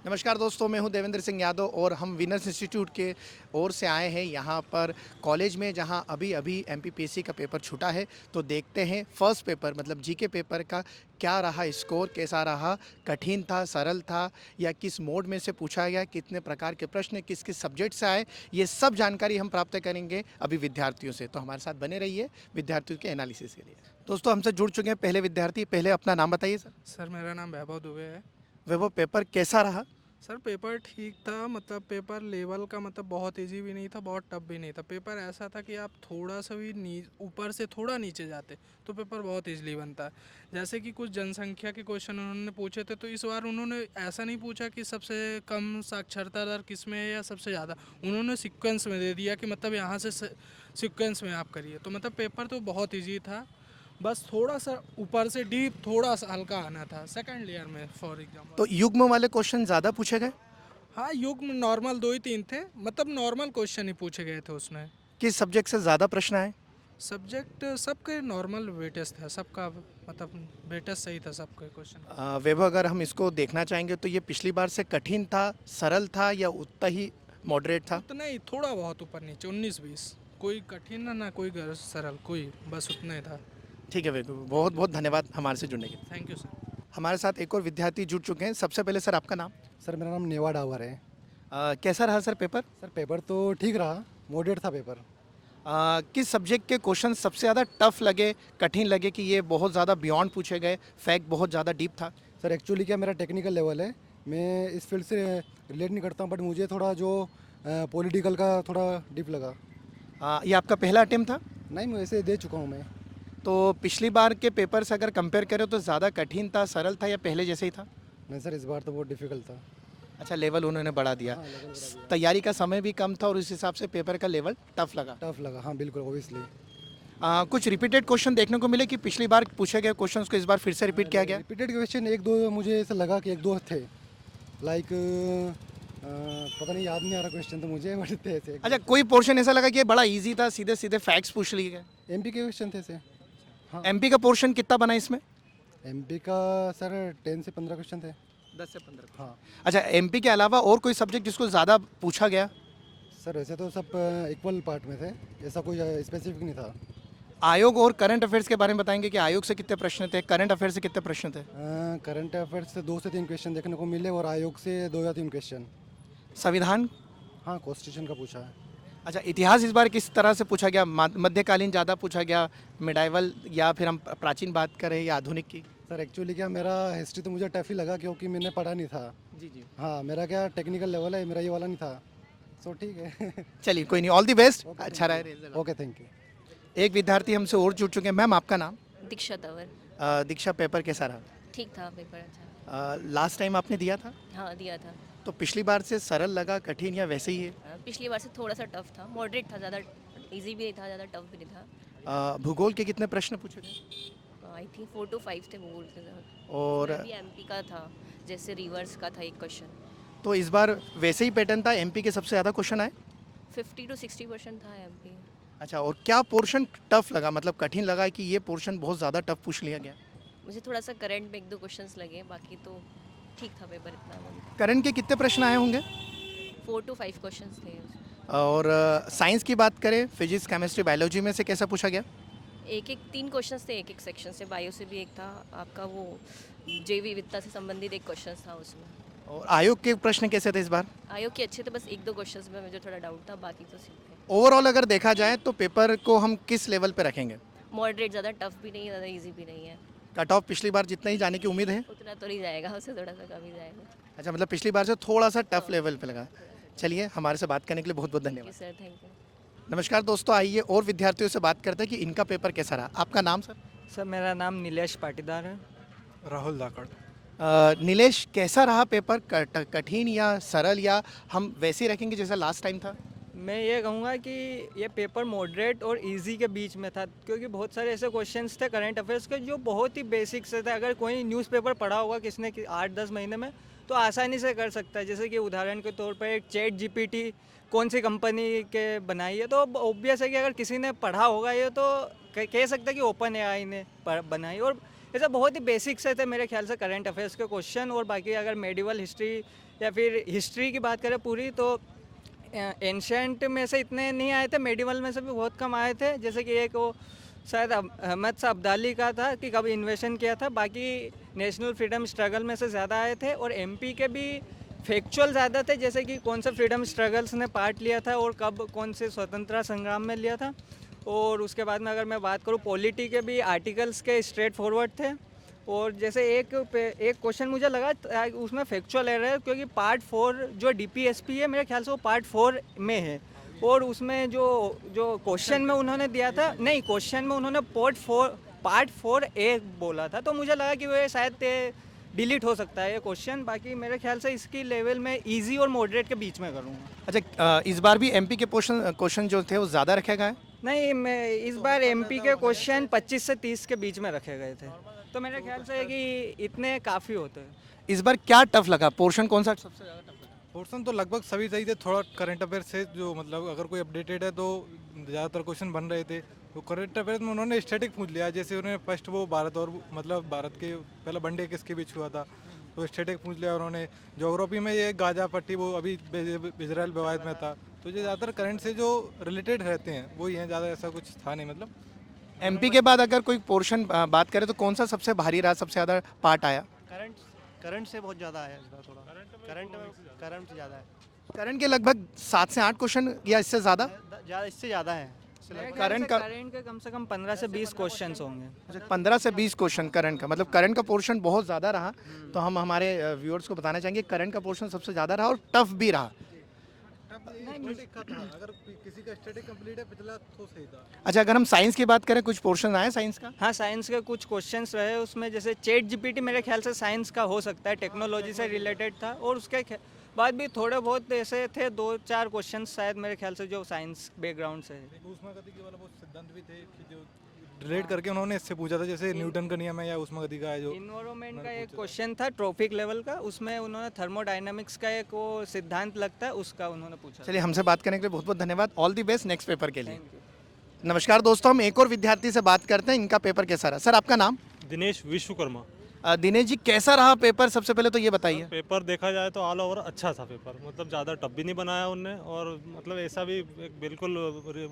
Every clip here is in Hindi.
नमस्कार दोस्तों, मैं हूं देवेंद्र सिंह यादव और हम विनर्स इंस्टीट्यूट के ओर से आए हैं यहाँ पर कॉलेज में, जहाँ अभी अभी एमपीपीएससी का पेपर छूटा है। तो देखते हैं फर्स्ट पेपर मतलब जीके पेपर का क्या रहा स्कोर, कैसा रहा, कठिन था, सरल था या किस मोड में से पूछा गया, कितने प्रकार के प्रश्न किस किस सब्जेक्ट से आए, ये सब जानकारी हम प्राप्त करेंगे अभी विद्यार्थियों से। तो हमारे साथ बने रहिए विद्यार्थियों के एनालिसिस के लिए। दोस्तों हमसे जुड़ चुके हैं पहले विद्यार्थी। पहले अपना नाम बताइए सर। सर मेरा नाम वैभव दुबे है। वह पेपर कैसा रहा? सर पेपर ठीक था, मतलब पेपर लेवल का, मतलब बहुत इजी भी नहीं था, बहुत टफ भी नहीं था। पेपर ऐसा था कि आप थोड़ा सा भी ऊपर से थोड़ा नीचे जाते तो पेपर बहुत इजीली बनता। जैसे कि कुछ जनसंख्या के क्वेश्चन उन्होंने पूछे थे, तो इस बार उन्होंने ऐसा नहीं पूछा कि सबसे कम साक्षरता दर किस में है या सबसे ज़्यादा। उन्होंने सीक्वेंस में दे दिया कि मतलब यहाँ से सीक्वेंस में आप करिए। तो मतलब पेपर तो बहुत ईजी था, बस थोड़ा सा ऊपर से डीप थोड़ा सा हल्का आना था सेकंड लेयर में फॉर एग्जाम्पल। तो युग्म वाले क्वेश्चन ज़्यादा पूछे गए? हाँ, युग्म नॉर्मल 2 ही 3 थे, मतलब नॉर्मल क्वेश्चन ही पूछे गए थे उसमें। किस सब्जेक्ट से ज़्यादा प्रश्न आए? सब्जेक्ट सबके नॉर्मल वेटेज था, सबका मतलब वेटेज सही था सबके क्वेश्चन। वैभव, अगर हम इसको देखना चाहेंगे तो ये पिछली बार से कठिन था, सरल था या उतना ही मॉडरेट था? उतना ही, थोड़ा बहुत ऊपर नीचे 19-20, कोई कठिन ना कोई सरल, कोई बस उतना ही था। ठीक है वैभव, बहुत बहुत धन्यवाद हमारे से जुड़ने के लिए। Thank you sir. हमारे साथ एक और विद्यार्थी जुड़ चुके हैं। सबसे पहले सर आपका नाम? सर मेरा नाम नेवा डावर है। कैसा रहा सर पेपर? सर पेपर तो ठीक रहा, मॉडरेट था पेपर। किस सब्जेक्ट के क्वेश्चन सबसे ज़्यादा टफ लगे, कठिन लगे कि ये बहुत ज़्यादा बियॉन्ड पूछे गए, फैक्ट बहुत ज़्यादा डीप था? सर एक्चुअली क्या मेरा टेक्निकल लेवल है, मैं इस फील्ड से रिलेट नहीं करता हूँ, बट मुझे थोड़ा जो पॉलिटिकल का थोड़ा डीप लगा। ये आपका पहला अटेम्प्ट था? नहीं, मैं वैसे दे चुका हूँ मैं। तो पिछली बार के पेपर से अगर कंपेयर करें तो ज़्यादा कठिन था, सरल था या पहले जैसे ही था? नहीं सर, इस बार तो बहुत डिफिकल्ट था। अच्छा, लेवल उन्होंने बढ़ा दिया। हाँ, लेवल बढ़ा दिया। तैयारी का समय भी कम था और उस हिसाब से पेपर का लेवल टफ लगा। टफ लगा, हाँ बिल्कुल, ओबियसली। कुछ रिपीटेड क्वेश्चन देखने को मिले कि पिछली बार पूछे गए क्वेश्चंस को इस बार फिर से रिपीट किया गया? रिपीटेड क्वेश्चन एक दो मुझे ऐसा लगा कि एक दो थे, लाइक पता नहीं, याद नहीं आ रहा क्वेश्चन तो मुझे, बट थे ऐसे। अच्छा, कोई पोर्शन ऐसा लगा कि ये बड़ा इजी था, सीधे सीधे फैक्ट्स पूछ लिए गए? एमपी के क्वेश्चन थे ऐसे। हाँ, एमपी का पोर्शन कितना बना इसमें? एमपी का सर 10 से 15 क्वेश्चन थे। 10 से 15। हाँ अच्छा, एमपी के अलावा और कोई सब्जेक्ट जिसको ज़्यादा पूछा गया? सर, वैसे तो सब इक्वल पार्ट में थे, ऐसा कोई स्पेसिफिक नहीं था। आयोग और करंट अफेयर्स के बारे में बताएंगे कि आयोग से कितने प्रश्न थे, करंट अफेयर से कितने प्रश्न थे? करंट अफेयर्स से 2 से 3 क्वेश्चन देखने को मिले और आयोग से 2 या 3 क्वेश्चन। संविधान? हाँ, कॉन्स्टिट्यूशन का पूछा है। अच्छा, इतिहास इस बार किस तरह से पूछा गया? मध्यकालीन ज़्यादा पूछा गया, मिडाइवल, या फिर हम प्राचीन बात करें या आधुनिक की? सर एक्चुअली क्या, मेरा हिस्ट्री तो मुझे टफ ही लगा क्योंकि मैंने पढ़ा नहीं था। जी जी। हाँ, मेरा क्या टेक्निकल लेवल है, मेरा ये वाला नहीं था। सो ठीक है। चलिए, कोई नहीं, ऑल द बेस्ट। अच्छा रहा रिजल्ट। Okay, thank you. एक विद्यार्थी हमसे और जुड़ चुके हैं। मैम, आपका नाम? दीक्षा तंवर। दीक्षा, पेपर कैसा रहा? ठीक था पेपर, अच्छा। लास्ट टाइम आपने दिया था हाँ, दिया था। तो पिछली बार से सरल लगा, कठिन या वैसे ही है? पिछली बार से थोड़ा सा टफ था, मॉडरेट था, ज़्यादा इजी भी नहीं था, ज़्यादा टफ भी नहीं था। भूगोल के कितने प्रश्न पूछे गए? आई थिंक 4 to 5 थे भूगोल के। और अभी एमपी का था, जैसे रिवर्स का था एक क्वेश्चन। तो इस बार वैसे ही पैटर्न था, एमपी के सबसे ज़्यादा क्वेश्चन आए? 50 to 60% था एमपी। अच्छा, और क्या पोर्शन टफ लगा, मतलब कठिन लगा कि ये पोर्शन बहुत ज़्यादा टफ पूछ लिया गया? मुझे थोड़ा सा करंट में 1-2 क्वेश्चंस लगे, बाकी तो ठीक था पेपर, इतना नहीं। करंट के कितने प्रश्न आए होंगे? 4 to 5 क्वेश्चंस थे। और साइंस की बात करें, फिजिक्स, केमिस्ट्री, बायोलॉजी में से कैसा पूछा गया? एक एक 3 क्वेश्चंस थे, एक एक सेक्शन से। बायो से भी एक था, आपका वो जैव विविधता से संबंधित एक क्वेश्चन था उसमें। और आयोग के प्रश्न कैसे थे इस बार? आयोग के अच्छे थे, बस 1-2 क्वेश्चंस में मुझे थोड़ा डाउट था, बाकी तो ठीक थे। ओवरऑल अगर देखा जाए तो पेपर को हम किस लेवल पे रखेंगे? मॉडरेट, ज़्यादा टफ भी नहीं है, ज़्यादा इजी भी नहीं है। कट ऑफ पिछली बार जितना ही जाने की उम्मीद है? उतना तो नहीं जाएगा, उससे थोड़ा सा कम ही जाएगा। अच्छा, मतलब पिछली बार से थोड़ा सा टफ लेवल पे लगा। चलिए, हमारे से बात करने के लिए बहुत बहुत थैंक यू धन्यवाद। Sir, thank you. नमस्कार दोस्तों, आइए और विद्यार्थियों से बात करते हैं कि इनका पेपर कैसा रहा। आपका नाम सर? सर मेरा नाम नीलेश पाटीदार है। राहुल धाकड़। नीलेश, कैसा रहा पेपर? कठिन या सरल, या हम वैसे ही रखेंगे जैसा लास्ट टाइम था? मैं ये कहूँगा कि ये पेपर मॉडरेट और इजी के बीच में था, क्योंकि बहुत सारे ऐसे क्वेश्चंस थे करंट अफेयर्स के जो बहुत ही बेसिक से थे। अगर कोई न्यूज़पेपर पढ़ा होगा किसने 8-10 महीने में, तो आसानी से कर सकता है। जैसे कि उदाहरण के तौर पर एक चैट जीपीटी कौन सी कंपनी के बनाई है, तो ऑब्वियस है कि अगर किसी ने पढ़ा होगा ये तो कह सकता है कि ओपन एआई ने बनाई। और ऐसा बहुत ही बेसिक से थे मेरे ख्याल से करंट अफेयर्स के क्वेश्चन। और बाकी अगर मेडिवल हिस्ट्री या फिर हिस्ट्री की बात करें पूरी तो एंशेंट में से इतने नहीं आए थे, मेडिवल में से भी बहुत कम आए थे। जैसे कि एक वो शायद अहमद शाह अब्दाली का था कि कब इन्वेशन किया था, बाकी नेशनल फ्रीडम स्ट्रगल में से ज़्यादा आए थे। और एमपी के भी फैक्चुअल ज़्यादा थे, जैसे कि कौन से फ्रीडम स्ट्रगल्स ने पार्ट लिया था और कब कौन से स्वतंत्रता संग्राम में लिया था। और उसके बाद में अगर मैं बात करूँ पॉलिटी के भी आर्टिकल्स के स्ट्रेट फॉरवर्ड थे। और जैसे एक क्वेश्चन मुझे लगा उसमें फैक्चुअल एरर है, क्योंकि पार्ट 4 जो डीपीएसपी है मेरे ख्याल से वो पार्ट 4 में है। और उसमें जो क्वेश्चन में उन्होंने दिया था, नहीं क्वेश्चन में उन्होंने पार्ट 4A बोला था, तो मुझे लगा कि वो शायद डिलीट हो सकता है ये क्वेश्चन। बाकी मेरे ख्याल से इसकी लेवल में इजी और मॉडरेट के बीच में करूँगा। अच्छा, इस बार भी एमपी के क्वेश्चन जो थे वो ज़्यादा रखे गए हैं? नहीं, मैं इस बार एमपी के क्वेश्चन 25 से 30 के बीच में रखे गए थे, तो मेरे ख्याल से कि इतने काफ़ी होते हैं। इस बार क्या टफ लगा? पोर्शन कौन सा सबसे ज़्यादा टफ लगा? पोर्शन तो लगभग सभी सही थे, थोड़ा करंट अफेयर से जो मतलब अगर कोई अपडेटेड है तो ज़्यादातर क्वेश्चन बन रहे थे। तो करंट अफेयर में उन्होंने स्टैटिक पूछ लिया, जैसे उन्होंने फर्स्ट वो भारत और मतलब भारत के पहला वनडे किसके बीच हुआ था तो स्टैटिक पूछ लिया उन्होंने। ज्योग्राफी में ये गाजा पट्टी वो अभी इजराइल विवाद में था, तो ये ज़्यादातर करंट से जो रिलेटेड रहते हैं वही हैं, ज़्यादा ऐसा कुछ था नहीं। मतलब एमपी के बाद अगर कोई पोर्शन बात करें तो कौन सा सबसे भारी रहा, सबसे ज़्यादा पार्ट आया? करंट से बहुत ज़्यादा आया इस बार, थोड़ा करंट से ज़्यादा है, करंट के लगभग 7 से 8 क्वेश्चन या इससे ज़्यादा? इससे ज़्यादा है। करंट के कम से कम 15 से 20 क्वेश्चंस होंगे। 15 से 20 क्वेश्चन करंट का, मतलब करंट का पोर्शन बहुत ज़्यादा रहा। तो हम हमारे व्यूअर्स को बताना चाहेंगे करंट का पोर्शन सबसे ज़्यादा रहा और टफ भी रहा। अगर किसी का स्टैटिक कंप्लीट है पिछला तो सही था। अच्छा, अगर हम साइंस की बात करें, कुछ पोर्शन आया साइंस का? हाँ, साइंस के कुछ क्वेश्चंस रहे उसमें, जैसे चैट जीपीटी मेरे ख्याल से साइंस का हो सकता है, टेक्नोलॉजी से रिलेटेड था। और उसके बाद भी थोड़े बहुत ऐसे थे 2-4 क्वेश्चंस शायद मेरे ख्याल से जो साइंस बैकग्राउंड से है। ऊष्मागतिकी वाला वो सिद्धांत भी थे कि जो रिलेट करके उन्होंने इससे पूछा था, जैसे न्यूटन का नियम है या ऊष्मागतिकी का है जो इन्वायरमेंट का एक क्वेश्चन था ट्रॉपिक लेवल का, उसमें उन्होंने थर्मोडायनामिक्स का एक वो सिद्धांत लगता है उसका उन्होंने पूछा। चलिए, हमसे बात करने के लिए बहुत बहुत धन्यवाद। All the best next paper के लिए। नमस्कार दोस्तों, हम एक और विद्यार्थी से बात करते हैं, इनका पेपर कैसा रहा? सर, आपका नाम? दिनेश विश्वकर्मा। दिनेश जी, कैसा रहा पेपर? सबसे पहले तो ये बताइए। पेपर देखा जाए तो ऑल ओवर अच्छा था पेपर, मतलब ज़्यादा टफ भी नहीं बनाया उनने और मतलब ऐसा भी एक बिल्कुल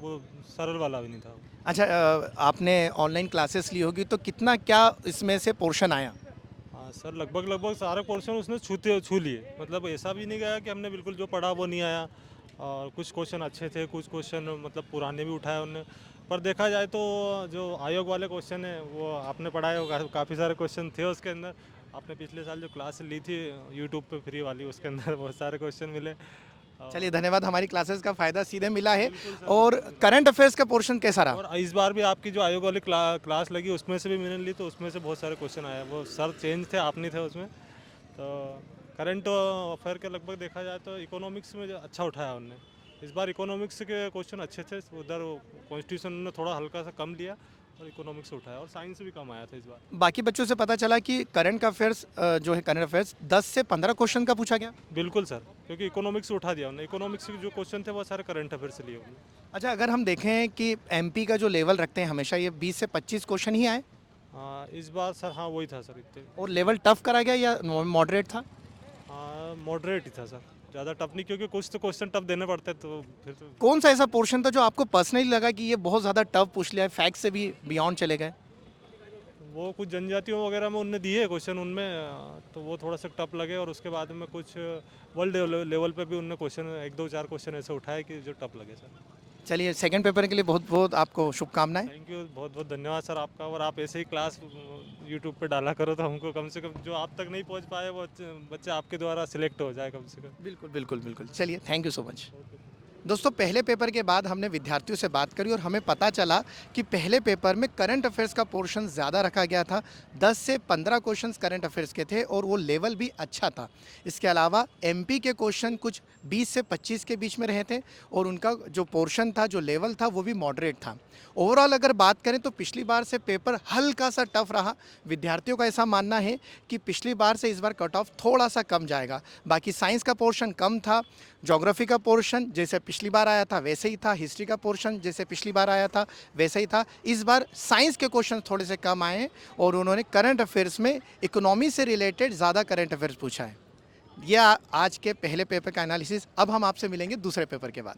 वो सरल वाला भी नहीं था। अच्छा, आपने ऑनलाइन क्लासेस ली होगी, तो कितना क्या इसमें से पोर्शन आया? हाँ सर, लगभग सारे पोर्शन उसने छू लिए, मतलब ऐसा भी नहीं गया कि हमने बिल्कुल जो पढ़ा वो नहीं आया। और कुछ क्वेश्चन अच्छे थे, कुछ क्वेश्चन मतलब पुराने भी उठाए उनने। पर देखा जाए तो जो आयोग वाले क्वेश्चन है वो आपने पढ़ाए हो, काफ़ी सारे क्वेश्चन थे उसके अंदर। आपने पिछले साल जो क्लास ली थी यूट्यूब पे फ्री वाली, उसके अंदर बहुत सारे क्वेश्चन मिले। चलिए, धन्यवाद, हमारी क्लासेस का फ़ायदा सीधे मिला है। और करंट अफेयर्स का पोर्शन कैसा रहा? और इस बार भी आपकी जो आयोग वाली क्लास लगी उसमें से भी मैंने ली, तो उसमें से बहुत सारे क्वेश्चन आए। वो सर चेंज थे, आप नहीं थे उसमें। तो करंट अफेयर के लगभग देखा जाए तो इकोनॉमिक्स में जो अच्छा उठाया उन्होंने इस बार। इकोनॉमिक्स के क्वेश्चन अच्छे थे, उधर कॉन्स्टिट्यूशन ने थोड़ा हल्का सा कम लिया और इकोनॉमिक्स उठाया, और साइंस भी कम आया था इस बार। बाकी बच्चों से पता चला कि करंट अफेयर्स जो है, करंट अफेयर्स 10 से 15 क्वेश्चन का पूछा गया। बिल्कुल सर, क्योंकि इकोनॉमिक्स उठा दिया उन्होंने। इकोनॉमिक्स के जो क्वेश्चन थे वो सारे करंट अफेयर से लिए उन्होंने। अच्छा, अगर हम देखें कि एमपी का जो लेवल रखते हैं हमेशा, ये 20 से 25 क्वेश्चन ही आए। हाँ, इस बार सर हाँ वही था सर इतने। और लेवल टफ करा गया या मॉडरेट था? हाँ, मॉडरेट ही था सर, ज़्यादा टफ नहीं, क्योंकि कुछ तो क्वेश्चन टफ देने पड़ते हैं, तो फिर तो। कौन सा ऐसा पोर्शन था जो आपको पर्सनली लगा कि ये बहुत ज़्यादा टफ पूछ लिया है, फैक्ट से भी बियॉन्ड चले गए? वो कुछ जनजातियों वगैरह में उनने दिए क्वेश्चन उनमें, तो वो थोड़ा सा टफ लगे। और उसके बाद में कुछ वर्ल्ड लेवल पे भी उनने क्वेश्चन 1-2-4 क्वेश्चन ऐसे उठाए कि जो टफ लगे सर। चलिए, सेकंड पेपर के लिए बहुत बहुत आपको शुभकामनाएं। थैंक यू, बहुत बहुत धन्यवाद सर आपका। और आप ऐसे ही क्लास यूट्यूब पे डाला करो, तो हमको कम से कम जो आप तक नहीं पहुंच पाए वो बच्चे आपके द्वारा सिलेक्ट हो जाए कम से कम। बिल्कुल बिल्कुल बिल्कुल। चलिए, थैंक यू सो मच। दोस्तों, पहले पेपर के बाद हमने विद्यार्थियों से बात करी और हमें पता चला कि पहले पेपर में करंट अफेयर्स का पोर्शन ज़्यादा रखा गया था। 10 से 15 क्वेश्चंस करंट अफेयर्स के थे और वो लेवल भी अच्छा था। इसके अलावा एमपी के क्वेश्चन कुछ 20 से 25 के बीच में रहे थे और उनका जो पोर्शन था, जो लेवल था, वो भी मॉडरेट था। ओवरऑल अगर बात करें तो पिछली बार से पेपर हल्का सा टफ रहा। विद्यार्थियों का ऐसा मानना है कि पिछली बार से इस बार कट ऑफ थोड़ा सा कम जाएगा। बाकी साइंस का पोर्शन कम था, ज्योग्राफी का पोर्शन जैसे पिछली बार आया था वैसे ही था, हिस्ट्री का पोर्शन जैसे पिछली बार आया था वैसे ही था। इस बार साइंस के क्वेश्चन थोड़े से कम आए हैं और उन्होंने करंट अफेयर्स में इकोनॉमी से रिलेटेड ज़्यादा करंट अफेयर्स पूछा है। ये आज के पहले पेपर का एनालिसिस। अब हम आपसे मिलेंगे दूसरे पेपर के बाद।